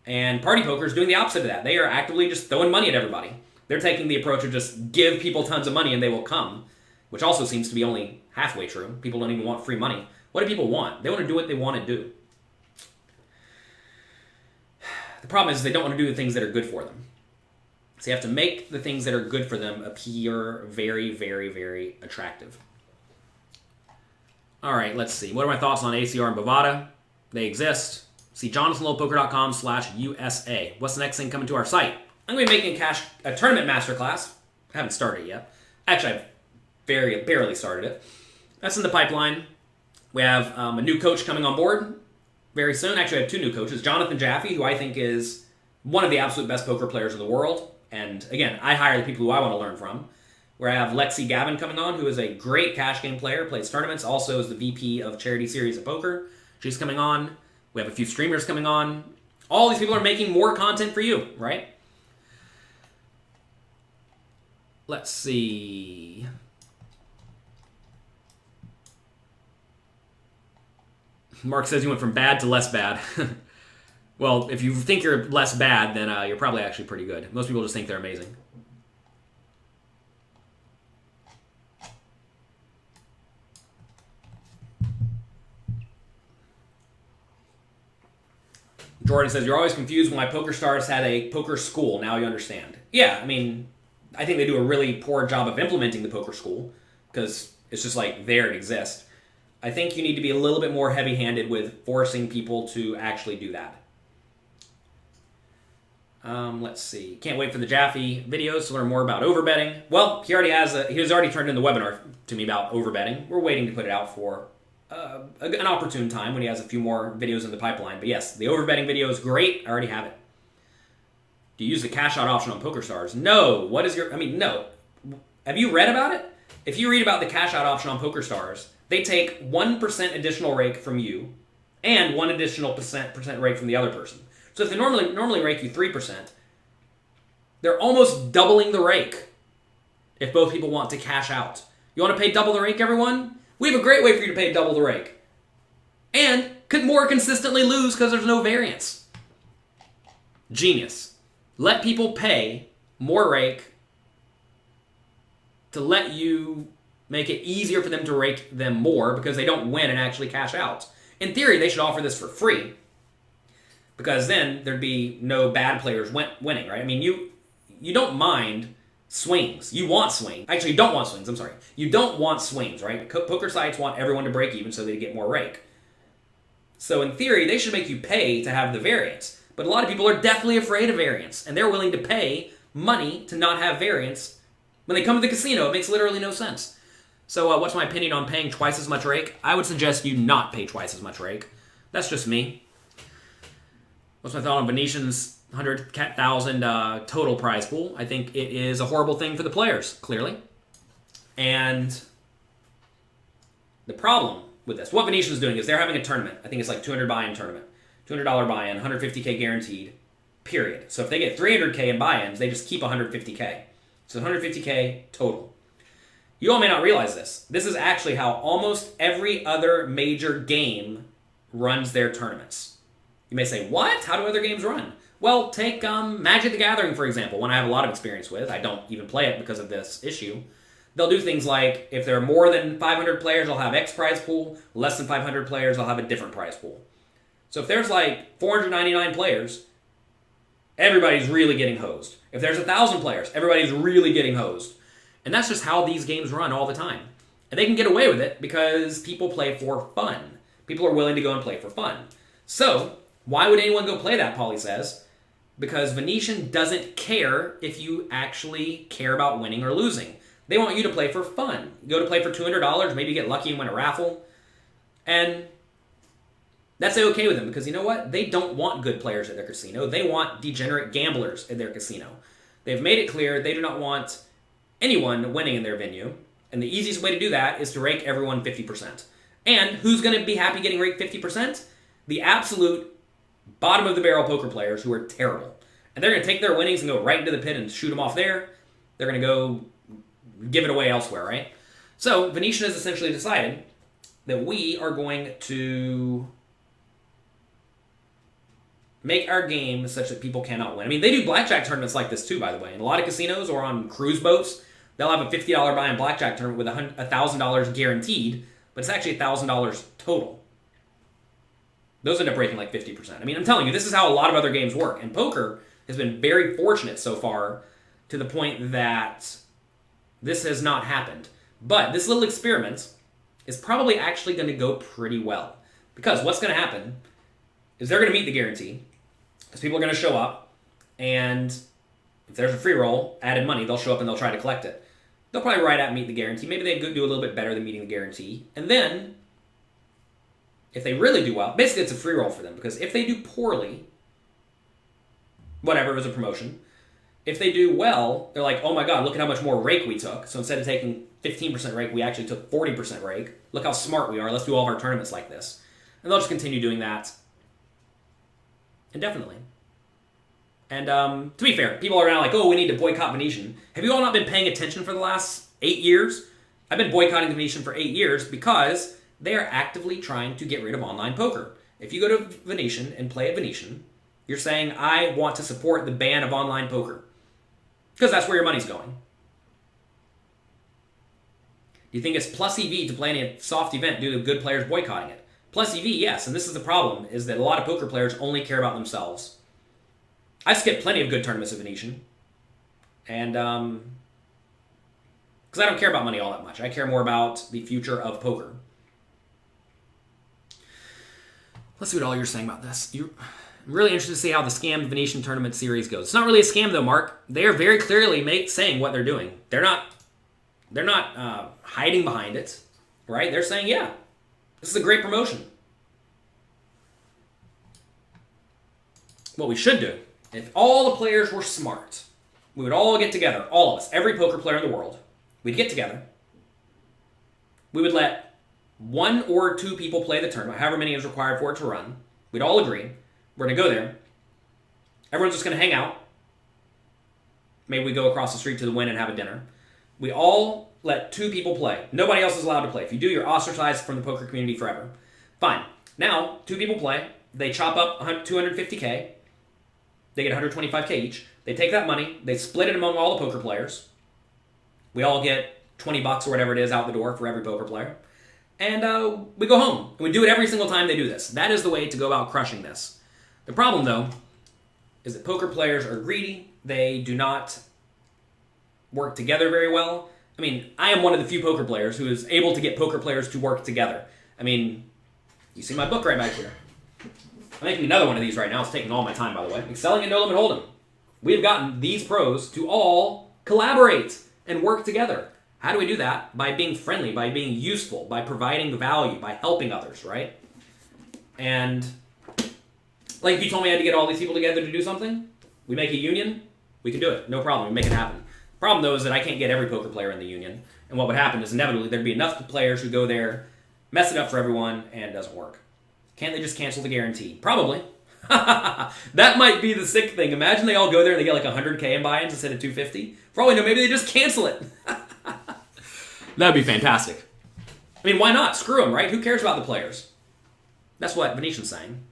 A: And Party Poker is doing the opposite of that. They are actively just throwing money at everybody. They're taking the approach of just give people tons of money and they will come, which also seems to be only halfway true. People don't even want free money. What do people want? They want to do what they want to do. The problem is they don't want to do the things that are good for them. So you have to make the things that are good for them appear very, very, very attractive. All right, let's see. What are my thoughts on ACR and Bovada? They exist. See jonathanlowpoker.com/USA. What's the next thing coming to our site? I'm going to be making a tournament masterclass. I haven't started it yet. Actually, I've barely started it. That's in the pipeline. We have a new coach coming on board very soon. Actually, I have 2 new coaches. Jonathan Jaffe, who I think is one of the absolute best poker players in the world. And again, I hire the people who I want to learn from. Where I have Lexi Gavin coming on, who is a great cash game player, plays tournaments, also is the VP of Charity Series of Poker. She's coming on. We have a few streamers coming on. All these people are making more content for you, right? Let's see. Mark says you went from bad to less bad. Well, if you think you're less bad, then you're probably actually pretty good. Most people just think they're amazing. Jordan says, you're always confused why PokerStars had a poker school. Now you understand. Yeah, I mean, I think they do a really poor job of implementing the poker school because it's just like there it exists. I think you need to be a little bit more heavy-handed with forcing people to actually do that. Let's see. Can't wait for the Jaffe videos to learn more about overbetting. Well, he's already turned in the webinar to me about overbetting. We're waiting to put it out for an opportune time when he has a few more videos in the pipeline. But yes, the overbetting video is great. I already have it. Do you use the cash out option on PokerStars? No. No. Have you read about it? If you read about the cash out option on PokerStars, they take 1% additional rake from you and 1 additional percent rake from the other person. So if they normally rake you 3%, they're almost doubling the rake if both people want to cash out. You want to pay double the rake, everyone? We have a great way for you to pay double the rake. And could more consistently lose because there's no variance. Genius. Let people pay more rake to let you make it easier for them to rake them more because they don't win and actually cash out. In theory, they should offer this for free because then there'd be no bad players winning, right? I mean, you don't mind swings. You want swings. Actually, you don't want swings. I'm sorry. You don't want swings, right? Poker sites want everyone to break even so they get more rake. So in theory, they should make you pay to have the variance. But a lot of people are deathly afraid of variance, and they're willing to pay money to not have variance. When they come to the casino, it makes literally no sense. So what's my opinion on paying twice as much rake? I would suggest you not pay twice as much rake. That's just me. What's my thought on Venetian's 100,000 total prize pool? I think it is a horrible thing for the players, clearly. And the problem with this, what Venetian's doing is they're having a tournament. I think it's like $200 buy-in tournament. $200 buy-in, 150K guaranteed, period. So if they get 300K in buy-ins, they just keep 150K. So 150K total. You all may not realize this. This is actually how almost every other major game runs their tournaments. You may say, what? How do other games run? Well, take Magic the Gathering, for example, one I have a lot of experience with. I don't even play it because of this issue. They'll do things like, if there are more than 500 players, they'll have X prize pool. Less than 500 players, they'll have a different prize pool. So if there's like 499 players, everybody's really getting hosed. If there's 1,000 players, everybody's really getting hosed. And that's just how these games run all the time. And they can get away with it because people play for fun. People are willing to go and play for fun. So, why would anyone go play that, Polly says? Because Venetian doesn't care if you actually care about winning or losing. They want you to play for fun. You go to play for $200, maybe you get lucky and win a raffle. And that's okay with them because you know what? They don't want good players at their casino. They want degenerate gamblers at their casino. They've made it clear they do not want anyone winning in their venue. And the easiest way to do that is to rake everyone 50%. And who's going to be happy getting raked 50%? The absolute bottom of the barrel poker players who are terrible. And they're going to take their winnings and go right into the pit and shoot them off there. They're going to go give it away elsewhere, right? So Venetian has essentially decided that we are going to make our game such that people cannot win. I mean, they do blackjack tournaments like this too, by the way. In a lot of casinos or on cruise boats, they'll have a $50 buy-in blackjack tournament with $1,000 guaranteed, but it's actually $1,000 total. Those end up breaking like 50%. I mean, I'm telling you, this is how a lot of other games work. And poker has been very fortunate so far to the point that this has not happened. But this little experiment is probably actually going to go pretty well. Because what's going to happen is they're going to meet the guarantee. Because people are going to show up, and if there's a free roll, added money, they'll show up and they'll try to collect it. They'll probably right at meet the guarantee. Maybe they do a little bit better than meeting the guarantee. And then, if they really do well, basically it's a free roll for them. Because if they do poorly, whatever, it was a promotion. If they do well, they're like, oh my god, look at how much more rake we took. So instead of taking 15% rake, we actually took 40% rake. Look how smart we are. Let's do all of our tournaments like this. And they'll just continue doing that indefinitely. And to be fair, people are now like, oh, we need to boycott Venetian. Have you all not been paying attention for the last 8 years? I've been boycotting Venetian for 8 years because they are actively trying to get rid of online poker. If you go to Venetian and play at Venetian, you're saying, I want to support the ban of online poker. Because that's where your money's going. Do you think it's plus EV to play in a soft event due to good players boycotting it? Plus EV, yes, and this is the problem, is that a lot of poker players only care about themselves. I skipped plenty of good tournaments at Venetian. And, because I don't care about money all that much. I care more about the future of poker. Let's see what all you're saying about this. I'm really interested to see how the scammed Venetian tournament series goes. It's not really a scam though, Mark. They are very clearly saying what they're doing. They're not hiding behind it, right? They're saying, yeah, this is a great promotion. What we should do, if all the players were smart, we would all get together, all of us, every poker player in the world, we'd get together. We would let 1 or 2 people play the tournament, however many is required for it to run. We'd all agree. We're going to go there. Everyone's just going to hang out. Maybe we go across the street to the Wynn and have a dinner. We all let 2 people play. Nobody else is allowed to play. If you do, you're ostracized from the poker community forever. Fine. Now, 2 people play. They chop up $250K. They get $125K each. They take that money. They split it among all the poker players. We all get $20 or whatever it is out the door for every poker player. And we go home. And we do it every single time they do this. That is the way to go about crushing this. The problem, though, is that poker players are greedy. They do not work together very well. I mean, I am one of the few poker players who is able to get poker players to work together. I mean, you see my book right back here. I'm making another one of these right now. It's taking all my time, by the way. Excelling at No Limit Hold'em. We have gotten these pros to all collaborate and work together. How do we do that? By being friendly, by being useful, by providing value, by helping others, right? And like if you told me I had to get all these people together to do something, we make a union, we can do it. No problem. We make it happen. The problem, though, is that I can't get every poker player in the union. And what would happen is inevitably there'd be enough players who go there, mess it up for everyone, and it doesn't work. Can't they just cancel the guarantee? Probably. That might be the sick thing. Imagine they all go there and they get like 100K in buy-ins instead of 250. For all we know, maybe they just cancel it. That would be fantastic. I mean, why not? Screw them, right? Who cares about the players? That's what Venetian's saying.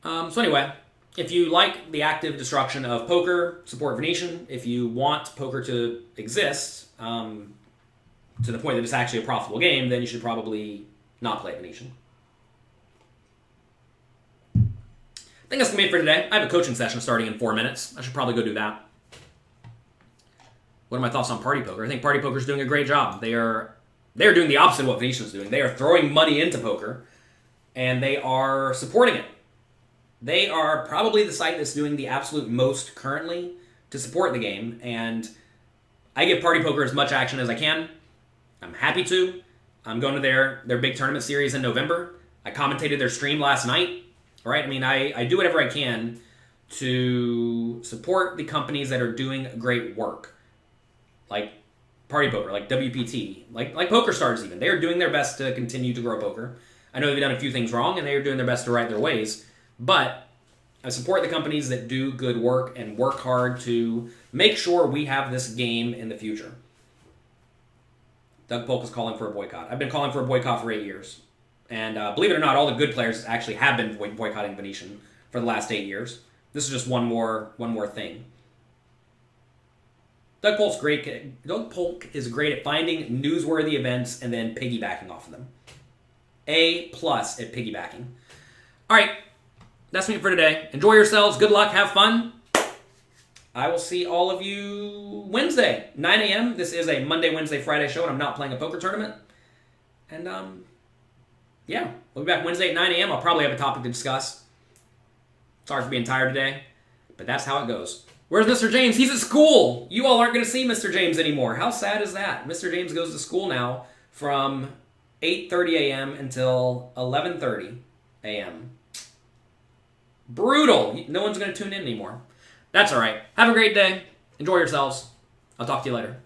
A: So anyway, if you like the active destruction of poker, support Venetian. If you want poker to exist to the point that it's actually a profitable game, then you should probably not play Venetian. I think that's going to be it for today. I have a coaching session starting in 4 minutes. I should probably go do that. What are my thoughts on Party Poker? I think Party Poker is doing a great job. They're doing the opposite of what Venetian is doing. They are throwing money into poker, and they are supporting it. They are probably the site that's doing the absolute most currently to support the game, and I give Party Poker as much action as I can. I'm happy to. I'm going to their big tournament series in November. I commentated their stream last night. Right? I mean, I do whatever I can to support the companies that are doing great work. Like Party Poker, like WPT, like PokerStars even. They are doing their best to continue to grow poker. I know they've done a few things wrong, and they are doing their best to right their ways. But I support the companies that do good work and work hard to make sure we have this game in the future. Doug Polk is calling for a boycott. I've been calling for a boycott for 8 years. And believe it or not, all the good players actually have been boycotting Venetian for the last 8 years. This is just one more thing. Doug Polk is great at finding newsworthy events and then piggybacking off of them. A+ at piggybacking. All right, that's me for today. Enjoy yourselves. Good luck. Have fun. I will see all of you Wednesday, 9 a.m. This is a Monday, Wednesday, Friday show, and I'm not playing a poker tournament. And, yeah, we'll be back Wednesday at 9 a.m. I'll probably have a topic to discuss. Sorry for being tired today, but that's how it goes. Where's Mr. James? He's at school. You all aren't going to see Mr. James anymore. How sad is that? Mr. James goes to school now from 8:30 a.m. until 11:30 a.m. Brutal. No one's going to tune in anymore. That's all right. Have a great day. Enjoy yourselves. I'll talk to you later.